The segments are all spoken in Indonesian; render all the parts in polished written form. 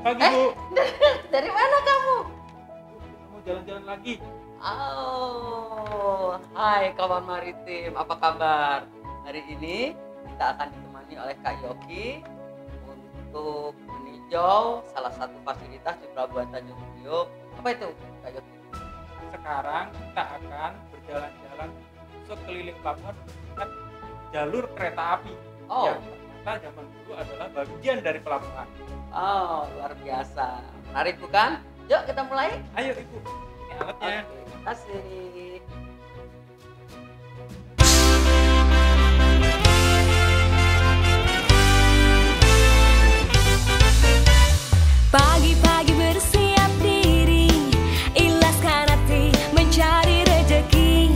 Pagi, Bu. Dari mana kamu? Mau jalan-jalan lagi. Oh, hai kawan maritim, apa kabar? Hari ini kita akan ditemani oleh Kak Yoki untuk meninjau salah satu fasilitas di Pelabuhan Tanjung Priok. Apa itu, Kak Yoki? Sekarang kita akan berjalan-jalan sekeliling pelabuhan melihat jalur kereta api Oh. yang ternyata zaman dulu adalah bagian dari pelabuhan. Oh, luar biasa. Menarik bukan? Yuk kita mulai. Ayo Ibu, ini alatnya. Oke, terima kasih. Pagi-pagi bersiap diri, ilaskan hati mencari rejeki.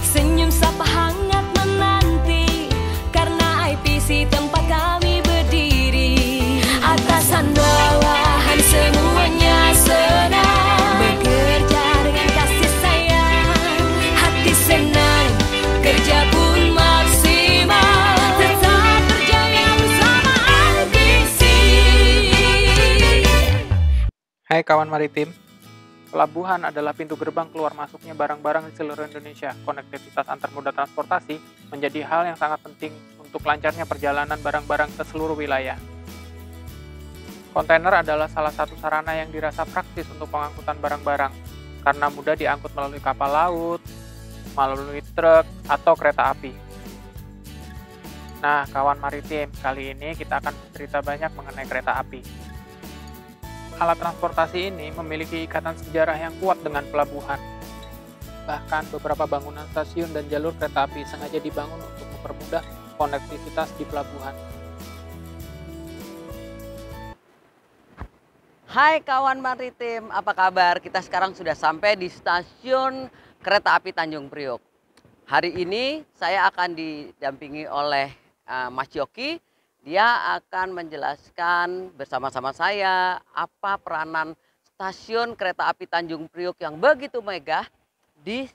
Senyum sapa hangat menanti, karena IPC tempat kami berdiri. Atasan bawahan semuanya senang, bekerja dengan kasih sayang. Hati senang, kerja pun maksimal, tetap berjaya bersama IPC. Hai kawan maritim, pelabuhan adalah pintu gerbang keluar masuknya barang-barang di seluruh Indonesia. Konektivitas antar moda transportasi menjadi hal yang sangat penting untuk lancarnya perjalanan barang-barang ke seluruh wilayah. Kontainer adalah salah satu sarana yang dirasa praktis untuk pengangkutan barang-barang, karena mudah diangkut melalui kapal laut, melalui truk, atau kereta api. Nah, kawan maritim, kali ini kita akan bercerita banyak mengenai kereta api. Alat transportasi ini memiliki ikatan sejarah yang kuat dengan pelabuhan. Bahkan beberapa bangunan stasiun dan jalur kereta api sengaja dibangun untuk mempermudah konektivitas di pelabuhan. Hai kawan maritim, apa kabar? Kita sekarang sudah sampai di stasiun kereta api Tanjung Priok. Hari ini saya akan didampingi oleh Mas Yoki. Dia akan menjelaskan bersama-sama saya apa peranan stasiun kereta api Tanjung Priok yang begitu megah di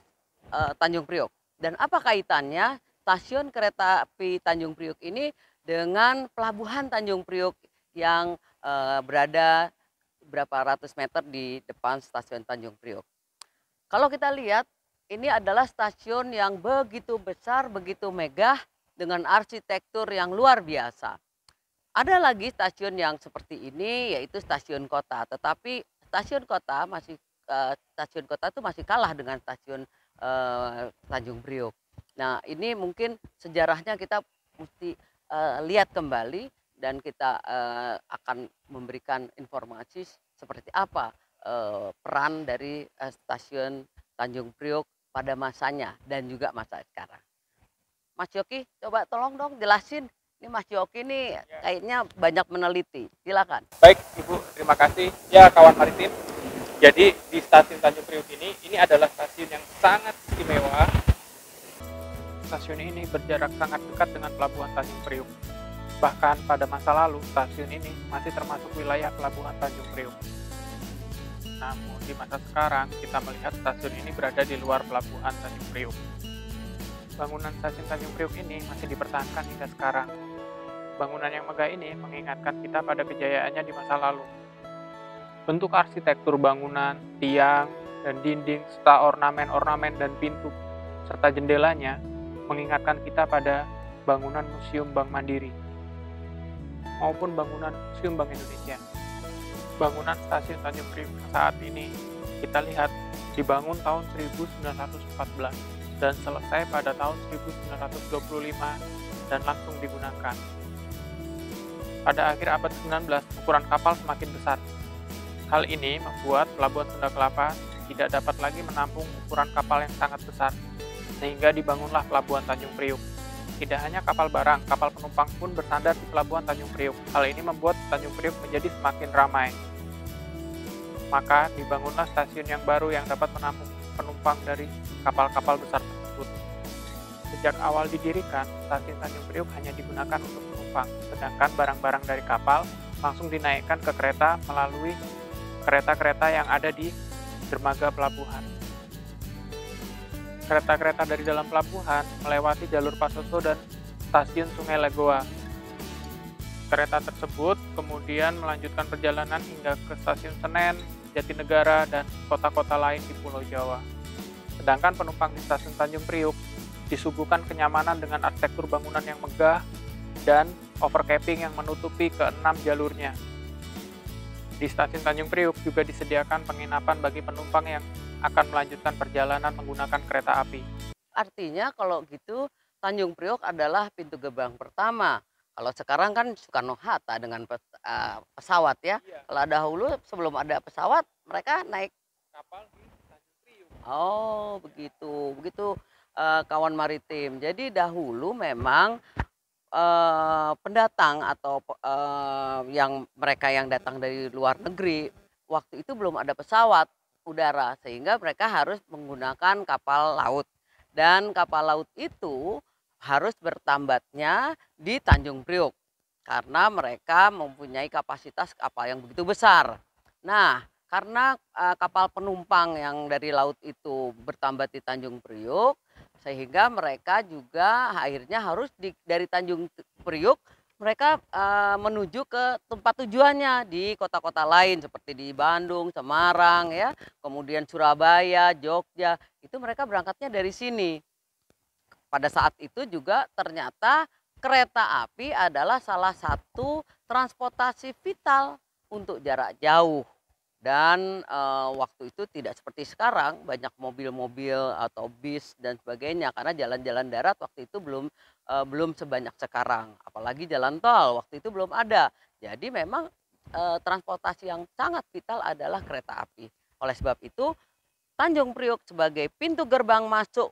Tanjung Priok. Dan apa kaitannya stasiun kereta api Tanjung Priok ini dengan pelabuhan Tanjung Priok yang berada berapa ratus meter di depan stasiun Tanjung Priok. Kalau kita lihat, ini adalah stasiun yang begitu besar, begitu megah, dengan arsitektur yang luar biasa. Ada lagi stasiun yang seperti ini, yaitu stasiun kota. Tetapi stasiun kota itu masih kalah dengan stasiun Tanjung Priok. Nah, ini mungkin sejarahnya kita mesti lihat kembali, dan kita akan memberikan informasi seperti apa peran dari stasiun Tanjung Priok pada masanya dan juga masa sekarang. Mas Yoki, coba tolong dong jelasin. Ini Mas Yoki nih kayaknya banyak meneliti. Silakan. Baik Ibu, terima kasih. Ya kawan maritim, jadi di stasiun Tanjung Priok ini adalah stasiun yang sangat istimewa. Stasiun ini berjarak sangat dekat dengan pelabuhan Tanjung Priok. Bahkan pada masa lalu, stasiun ini masih termasuk wilayah pelabuhan Tanjung Priok. Namun di masa sekarang, kita melihat stasiun ini berada di luar pelabuhan Tanjung Priok. Bangunan stasiun Tanjung Priok ini masih dipertahankan hingga sekarang. Bangunan yang megah ini mengingatkan kita pada kejayaannya di masa lalu. Bentuk arsitektur bangunan, tiang, dan dinding, serta ornamen-ornamen dan pintu, serta jendelanya mengingatkan kita pada bangunan Museum Bank Mandiri maupun bangunan Museum Bank Indonesia. Bangunan stasiun Tanjung Priok saat ini kita lihat dibangun tahun 1914 dan selesai pada tahun 1925 dan langsung digunakan. Pada akhir abad 19, ukuran kapal semakin besar. Hal ini membuat pelabuhan Sunda Kelapa tidak dapat lagi menampung ukuran kapal yang sangat besar, sehingga dibangunlah pelabuhan Tanjung Priok. Tidak hanya kapal barang, kapal penumpang pun bersandar di pelabuhan Tanjung Priok. Hal ini membuat Tanjung Priok menjadi semakin ramai. Maka dibangunlah stasiun yang baru yang dapat menampung penumpang dari kapal-kapal besar tersebut. Sejak awal didirikan, stasiun Tanjung Priok hanya digunakan untuk penumpang, sedangkan barang-barang dari kapal langsung dinaikkan ke kereta melalui kereta-kereta yang ada di dermaga pelabuhan. Kereta-kereta dari dalam pelabuhan melewati jalur Pasoso dan stasiun Sungai Legoa. Kereta tersebut kemudian melanjutkan perjalanan hingga ke stasiun Senen, Jatinegara, dan kota-kota lain di Pulau Jawa. Sedangkan penumpang di stasiun Tanjung Priuk disuguhkan kenyamanan dengan arsitektur bangunan yang megah dan overcapping yang menutupi ke-6 jalurnya. Di stasiun Tanjung Priuk juga disediakan penginapan bagi penumpang yang akan melanjutkan perjalanan menggunakan kereta api. Artinya kalau gitu Tanjung Priok adalah pintu gerbang pertama. Kalau sekarang kan Soekarno-Hatta dengan pesawat ya. Iya. Kalau dahulu sebelum ada pesawat mereka naik. Kapal di Tanjung Priuk. Oh begitu, begitu kawan maritim. Jadi dahulu memang pendatang atau yang mereka yang datang dari luar negeri waktu itu belum ada pesawat udara sehingga mereka harus menggunakan kapal laut. Dan kapal laut itu harus bertambatnya di Tanjung Priok karena mereka mempunyai kapasitas kapal yang begitu besar. Nah, karena kapal penumpang yang dari laut itu bertambat di Tanjung Priok, sehingga mereka juga akhirnya harus dari Tanjung Priok mereka menuju ke tempat tujuannya di kota-kota lain seperti di Bandung, Semarang, ya, kemudian Surabaya, Jogja. Itu mereka berangkatnya dari sini. Pada saat itu juga ternyata kereta api adalah salah satu transportasi vital untuk jarak jauh. Dan waktu itu tidak seperti sekarang banyak mobil-mobil atau bis dan sebagainya karena jalan-jalan darat waktu itu belum sebanyak sekarang. Apalagi jalan tol waktu itu belum ada. Jadi memang transportasi yang sangat vital adalah kereta api. Oleh sebab itu Tanjung Priok sebagai pintu gerbang masuk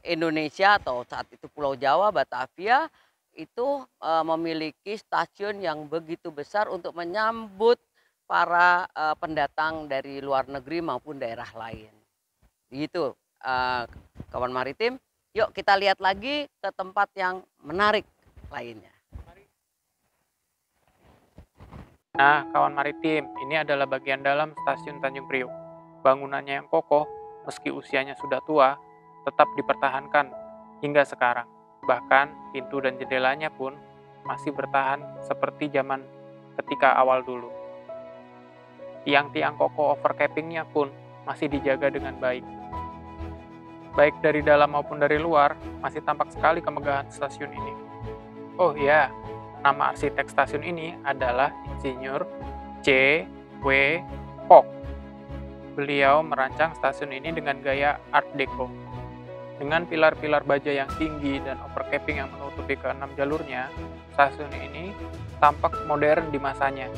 Indonesia atau saat itu Pulau Jawa, Batavia itu memiliki stasiun yang begitu besar untuk menyambut para pendatang dari luar negeri maupun daerah lain. Begitu kawan maritim. Yuk kita lihat lagi ke tempat yang menarik lainnya. Nah, kawan maritim, ini adalah bagian dalam stasiun Tanjung Priok. Bangunannya yang kokoh, meski usianya sudah tua, tetap dipertahankan hingga sekarang. Bahkan pintu dan jendelanya pun masih bertahan seperti zaman ketika awal dulu. Tiang-tiang kokoh overcappingnya pun masih dijaga dengan baik. Baik dari dalam maupun dari luar, masih tampak sekali kemegahan stasiun ini. Oh ya, nama arsitek stasiun ini adalah Insinyur C. W. Kok. Beliau merancang stasiun ini dengan gaya Art Deco. Dengan pilar-pilar baja yang tinggi dan overcapping yang menutupi ke-6 jalurnya, stasiun ini tampak modern di masanya.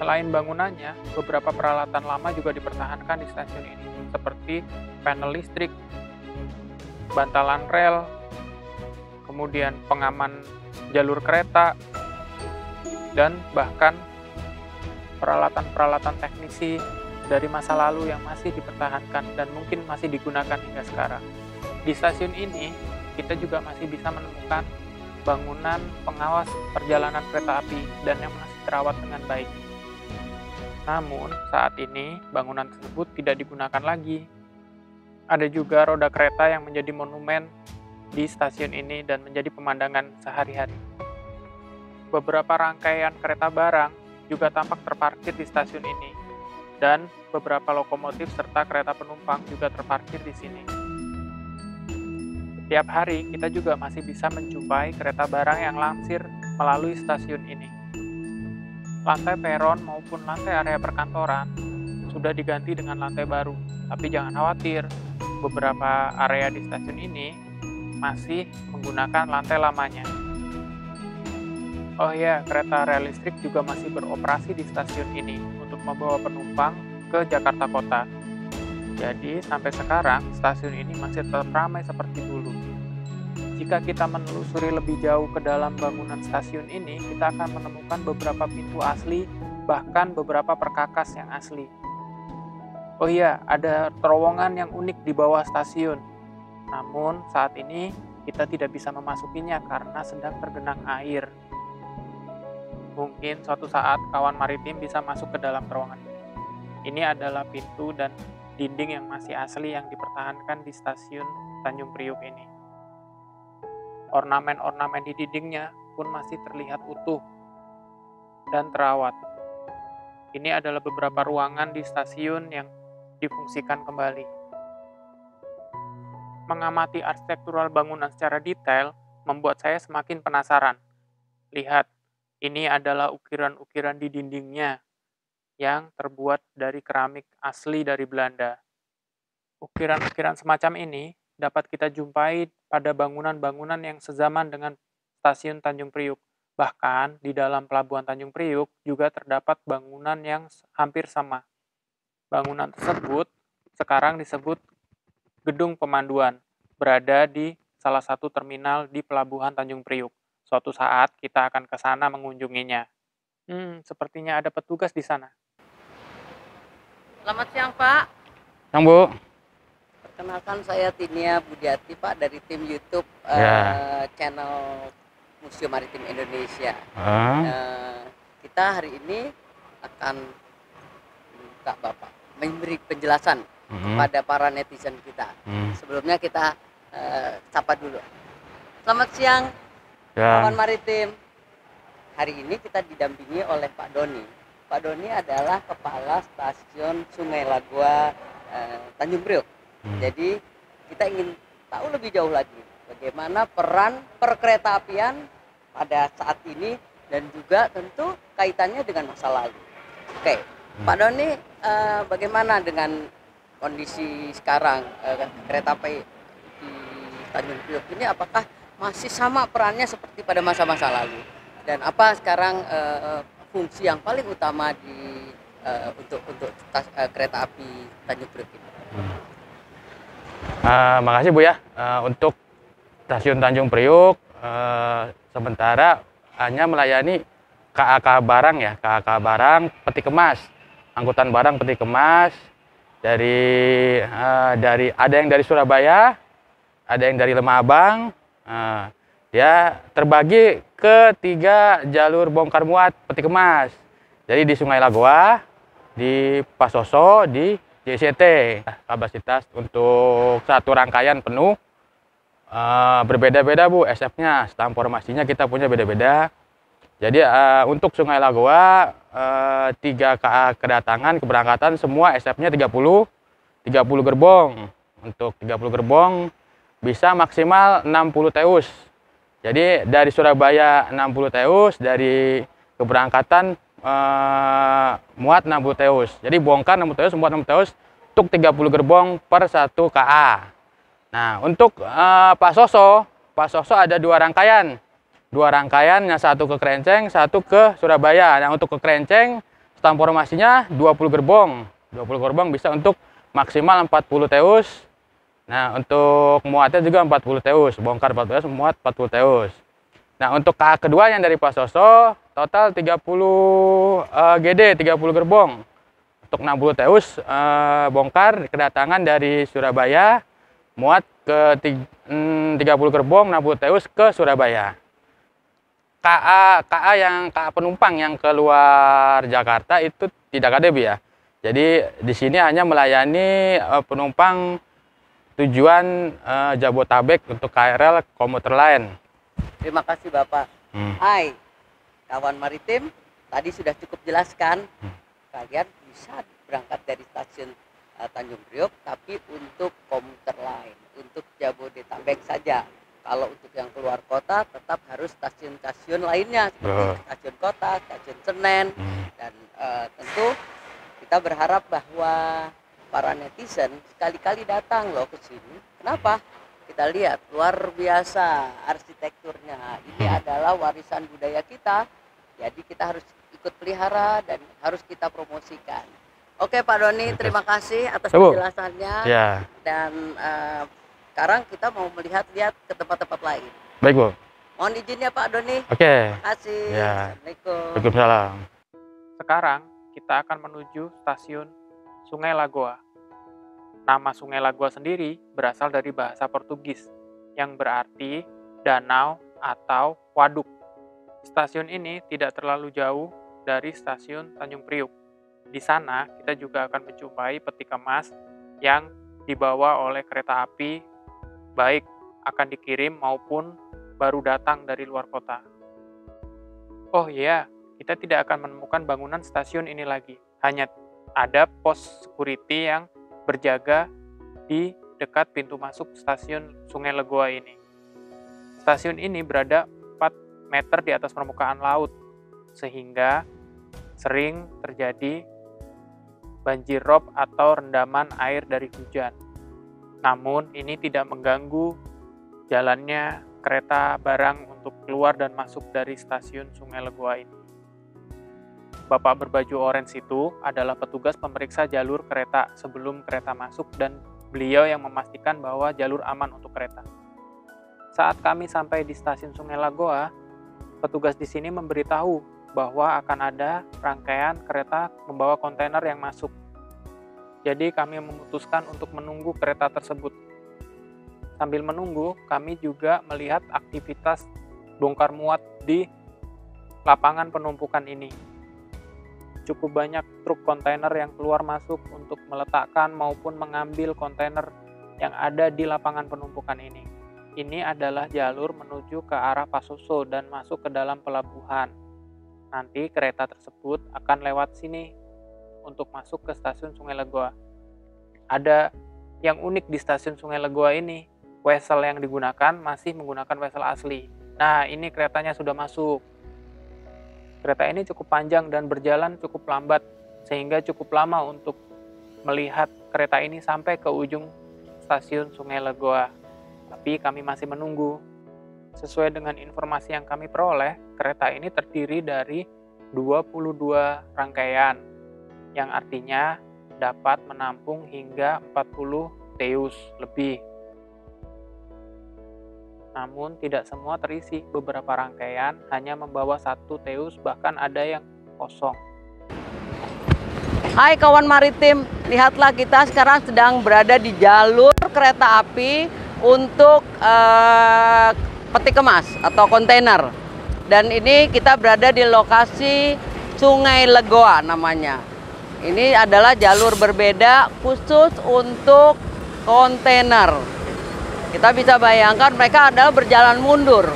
Selain bangunannya, beberapa peralatan lama juga dipertahankan di stasiun ini, seperti panel listrik, bantalan rel, kemudian pengaman jalur kereta, dan bahkan peralatan-peralatan teknisi dari masa lalu yang masih dipertahankan dan mungkin masih digunakan hingga sekarang. Di stasiun ini, kita juga masih bisa menemukan bangunan pengawas perjalanan kereta api dan yang masih terawat dengan baik. Namun, saat ini bangunan tersebut tidak digunakan lagi. Ada juga roda kereta yang menjadi monumen di stasiun ini dan menjadi pemandangan sehari-hari. Beberapa rangkaian kereta barang juga tampak terparkir di stasiun ini, dan beberapa lokomotif serta kereta penumpang juga terparkir di sini. Setiap hari kita juga masih bisa menjumpai kereta barang yang langsir melalui stasiun ini. Lantai peron maupun lantai area perkantoran sudah diganti dengan lantai baru, tapi jangan khawatir, beberapa area di stasiun ini masih menggunakan lantai lamanya. Oh ya, kereta rel listrik juga masih beroperasi di stasiun ini untuk membawa penumpang ke Jakarta Kota. Jadi sampai sekarang stasiun ini masih tetap ramai seperti dulu. Jika kita menelusuri lebih jauh ke dalam bangunan stasiun ini, kita akan menemukan beberapa pintu asli, bahkan beberapa perkakas yang asli. Oh iya, ada terowongan yang unik di bawah stasiun. Namun saat ini kita tidak bisa memasukinya karena sedang tergenang air. Mungkin suatu saat kawan maritim bisa masuk ke dalam terowongan ini. Ini adalah pintu dan dinding yang masih asli yang dipertahankan di stasiun Tanjung Priok ini. Ornamen-ornamen di dindingnya pun pun masih terlihat utuh dan terawat. Ini adalah beberapa ruangan di stasiun yang difungsikan kembali. Mengamati arsitektural bangunan secara detail membuat saya semakin penasaran. Lihat, ini adalah ukiran-ukiran di dindingnya yang terbuat dari keramik asli dari Belanda. Ukiran-ukiran semacam ini dapat kita jumpai pada bangunan-bangunan yang sezaman dengan stasiun Tanjung Priuk. Bahkan di dalam pelabuhan Tanjung Priuk juga terdapat bangunan yang hampir sama. Bangunan tersebut sekarang disebut Gedung Pemanduan, berada di salah satu terminal di pelabuhan Tanjung Priuk. Suatu saat kita akan ke sana mengunjunginya. Sepertinya ada petugas di sana. Selamat siang, Pak. Yang Bu. Perkenalkan, saya Tinia Budiati, Pak, dari tim YouTube channel Museum Maritim Indonesia. Kita hari ini akan minta Bapak memberi penjelasan kepada para netizen kita. Sebelumnya kita sapa dulu. Selamat siang, kawan maritim. Hari ini kita didampingi oleh Pak Doni. Pak Doni adalah Kepala Stasiun Sungai Lagoa Tanjung Priok. Jadi kita ingin tahu lebih jauh lagi bagaimana peran perkeretaapian pada saat ini dan juga tentu kaitannya dengan masa lalu. Oke, Pak Doni, bagaimana dengan kondisi sekarang kereta api di Tanjung Priok ini? Apakah masih sama perannya seperti pada masa-masa lalu? Dan apa sekarang fungsi yang paling utama untuk kereta api Tanjung Priok ini? Makasih Bu ya. Untuk stasiun Tanjung Priok sementara hanya melayani KAK barang ya, KAK barang peti kemas, angkutan barang peti kemas dari ada yang dari Surabaya, ada yang dari Lemah Abang. Ya terbagi ke 3 jalur bongkar muat peti kemas. Jadi di Sungai Lagoa, di Pasoso, di JCT. Kapasitas untuk satu rangkaian penuh berbeda-beda Bu, SF-nya, stamp formasinya kita punya beda-beda. Jadi untuk Sungai Lagoa 3 KA kedatangan, keberangkatan semua SF-nya 30 gerbong. Untuk 30 gerbong bisa maksimal 60 teus. Jadi dari Surabaya 60 teus, dari keberangkatan muat 60 teus. Jadi bongkar 60 teus, muat 60 teus untuk 30 gerbong per 1 KA. Nah, untuk Pak Soso ada 2 rangkaian. 2 rangkaian, yang satu ke Krenceng, satu ke Surabaya. Nah, untuk ke Krenceng, stamp formasinya 20 gerbong. 20 gerbong bisa untuk maksimal 40 teus. Nah, untuk muatnya juga 40 teus, bongkar 40 teus, muat 40 teus. Nah, untuk KA kedua yang dari Pak Soso, total 30 GD, 30 gerbong. Untuk 60 teus bongkar kedatangan dari Surabaya, muat ke 30 gerbong, 60 teus ke Surabaya. KA penumpang yang keluar Jakarta itu tidak ada Bu ya. Jadi di sini hanya melayani penumpang tujuan Jabotabek untuk KRL komuter lain. Terima kasih Bapak. Hai kawan maritim, tadi sudah cukup jelaskan. Kalian bisa berangkat dari stasiun Tanjung Priok, tapi untuk komuter lain, untuk Jabodetabek saja. Kalau untuk yang keluar kota tetap harus stasiun-stasiun lainnya seperti stasiun kota, stasiun Senen, dan tentu kita berharap bahwa para netizen sekali-kali datang loh ke sini. Kenapa? Kita lihat luar biasa arsitekturnya. Ini adalah warisan budaya kita. Jadi kita harus ikut pelihara dan harus kita promosikan. Oke Pak Doni, terima kasih atas penjelasannya. Ya. Dan sekarang kita mau melihat-lihat ke tempat-tempat lain. Baik Bu. Mohon izin ya Pak Doni. Oke. Terima kasih. Ya. Assalamualaikum. Waalaikumsalam. Sekarang kita akan menuju stasiun Sungai Lagoa. Nama Sungai Lagoa sendiri berasal dari bahasa Portugis yang berarti danau atau waduk. Stasiun ini tidak terlalu jauh dari stasiun Tanjung Priuk. Di sana kita juga akan menjumpai peti kemas yang dibawa oleh kereta api, baik akan dikirim maupun baru datang dari luar kota. Oh iya, kita tidak akan menemukan bangunan stasiun ini lagi. Hanya ada pos security yang berjaga di dekat pintu masuk stasiun Sungai Legoa ini. Stasiun ini berada 4 meter di atas permukaan laut, sehingga sering terjadi banjir rob atau rendaman air dari hujan. Namun, ini tidak mengganggu jalannya kereta barang untuk keluar dan masuk dari stasiun Sungai Legoa ini. Bapak berbaju orange itu adalah petugas pemeriksa jalur kereta sebelum kereta masuk dan beliau yang memastikan bahwa jalur aman untuk kereta. Saat kami sampai di stasiun Sungai Legoa, petugas di sini memberitahu bahwa akan ada rangkaian kereta membawa kontainer yang masuk. Jadi kami memutuskan untuk menunggu kereta tersebut. Sambil menunggu, kami juga melihat aktivitas bongkar muat di lapangan penumpukan ini. Cukup banyak truk kontainer yang keluar masuk untuk meletakkan maupun mengambil kontainer yang ada di lapangan penumpukan ini. Ini adalah jalur menuju ke arah Pasoso dan masuk ke dalam pelabuhan. Nanti kereta tersebut akan lewat sini untuk masuk ke stasiun Sungai Legoa. Ada yang unik di stasiun Sungai Legoa ini, wesel yang digunakan masih menggunakan wesel asli. Nah, ini keretanya sudah masuk. Kereta ini cukup panjang dan berjalan cukup lambat, sehingga cukup lama untuk melihat kereta ini sampai ke ujung stasiun Sungai Legoa. Tapi kami masih menunggu. Sesuai dengan informasi yang kami peroleh, kereta ini terdiri dari 22 rangkaian, yang artinya dapat menampung hingga 40 teus lebih. Namun tidak semua terisi, beberapa rangkaian hanya membawa 1 teus, bahkan ada yang kosong. Hai kawan maritim, lihatlah kita sekarang sedang berada di jalur kereta api untuk peti kemas atau kontainer. Dan ini kita berada di lokasi Sungai Legoa namanya. Ini adalah jalur berbeda khusus untuk kontainer. Kita bisa bayangkan mereka adalah berjalan mundur.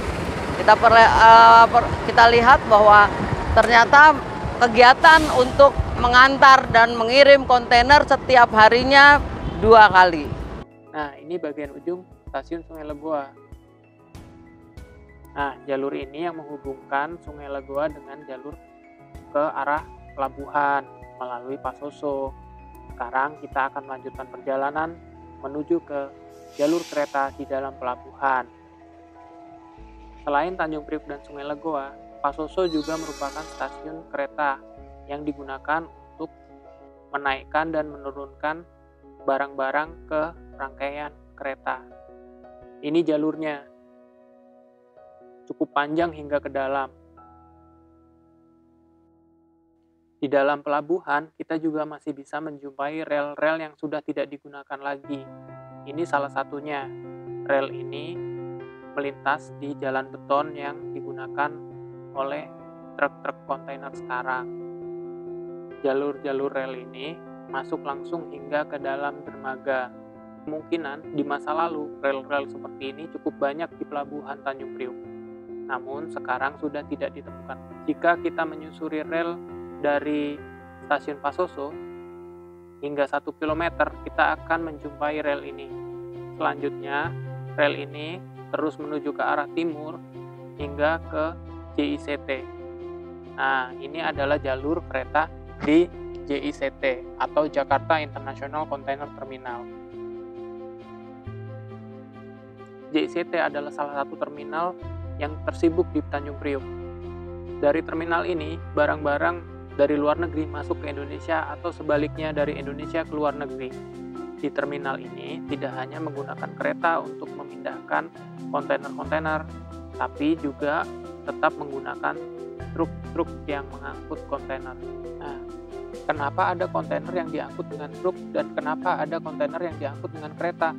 Kita lihat bahwa ternyata kegiatan untuk mengantar dan mengirim kontainer setiap harinya 2 kali. Nah, ini bagian ujung stasiun Sungai Legoa. Nah, jalur ini yang menghubungkan Sungai Legoa dengan jalur ke arah pelabuhan melalui Pasoso. Sekarang kita akan melanjutkan perjalanan menuju ke jalur kereta di dalam pelabuhan. Selain Tanjung Priok dan Sungai Legoa, Pasoso juga merupakan stasiun kereta yang digunakan untuk menaikkan dan menurunkan barang-barang ke rangkaian kereta. Ini jalurnya cukup panjang hingga ke dalam. Di dalam pelabuhan, kita juga masih bisa menjumpai rel-rel yang sudah tidak digunakan lagi. Ini salah satunya. Rel ini melintas di jalan beton yang digunakan oleh truk-truk kontainer sekarang. Jalur-jalur rel ini masuk langsung hingga ke dalam dermaga. Kemungkinan di masa lalu, rel-rel seperti ini cukup banyak di pelabuhan Tanjung Priok. Namun sekarang sudah tidak ditemukan. Jika kita menyusuri rel dari stasiun Pasoso hingga 1 km, kita akan menjumpai rel ini. Selanjutnya, rel ini terus menuju ke arah timur hingga ke JICT. Nah, ini adalah jalur kereta di JICT atau Jakarta International Container Terminal. JICT adalah salah satu terminal yang tersibuk di Tanjung Priok. Dari terminal ini, barang-barang dari luar negeri masuk ke Indonesia atau sebaliknya dari Indonesia ke luar negeri. Di terminal ini tidak hanya menggunakan kereta untuk memindahkan kontainer-kontainer, tapi juga tetap menggunakan truk-truk yang mengangkut kontainer. Nah, kenapa ada kontainer yang diangkut dengan truk dan kenapa ada kontainer yang diangkut dengan kereta?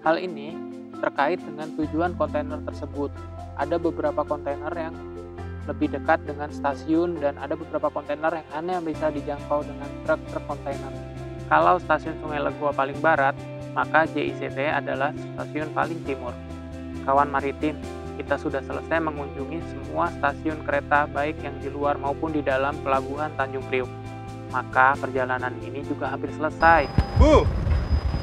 Hal ini terkait dengan tujuan kontainer tersebut. Ada beberapa kontainer yang lebih dekat dengan stasiun dan ada beberapa kontainer yang hanya bisa dijangkau dengan truk-truk kontainer. Kalau stasiun Sungai Legoa paling barat, maka JICT adalah stasiun paling timur. Kawan maritim, kita sudah selesai mengunjungi semua stasiun kereta baik yang di luar maupun di dalam pelabuhan Tanjung Priuk. Maka perjalanan ini juga hampir selesai. Bu,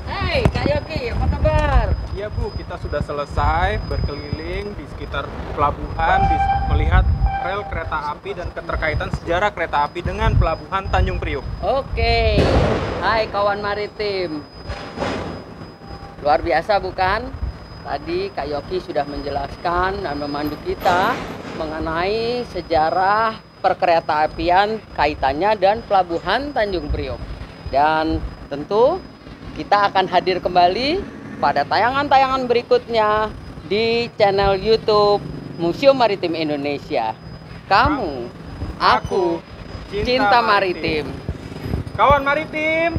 Hai Kak Yoki, apa kabar? Iya Bu, kita sudah selesai berkeliling di sekitar pelabuhan, melihat rel kereta api dan keterkaitan sejarah kereta api dengan pelabuhan Tanjung Priuk. Oke, hai kawan maritim. Luar biasa bukan? Tadi Kak Yoki sudah menjelaskan dan memandu kita mengenai sejarah perkeretaapian kaitannya dan pelabuhan Tanjung Priok. Dan tentu kita akan hadir kembali pada tayangan-tayangan berikutnya di channel YouTube Museum Maritim Indonesia. Kamu, aku, cinta maritim. Kawan maritim,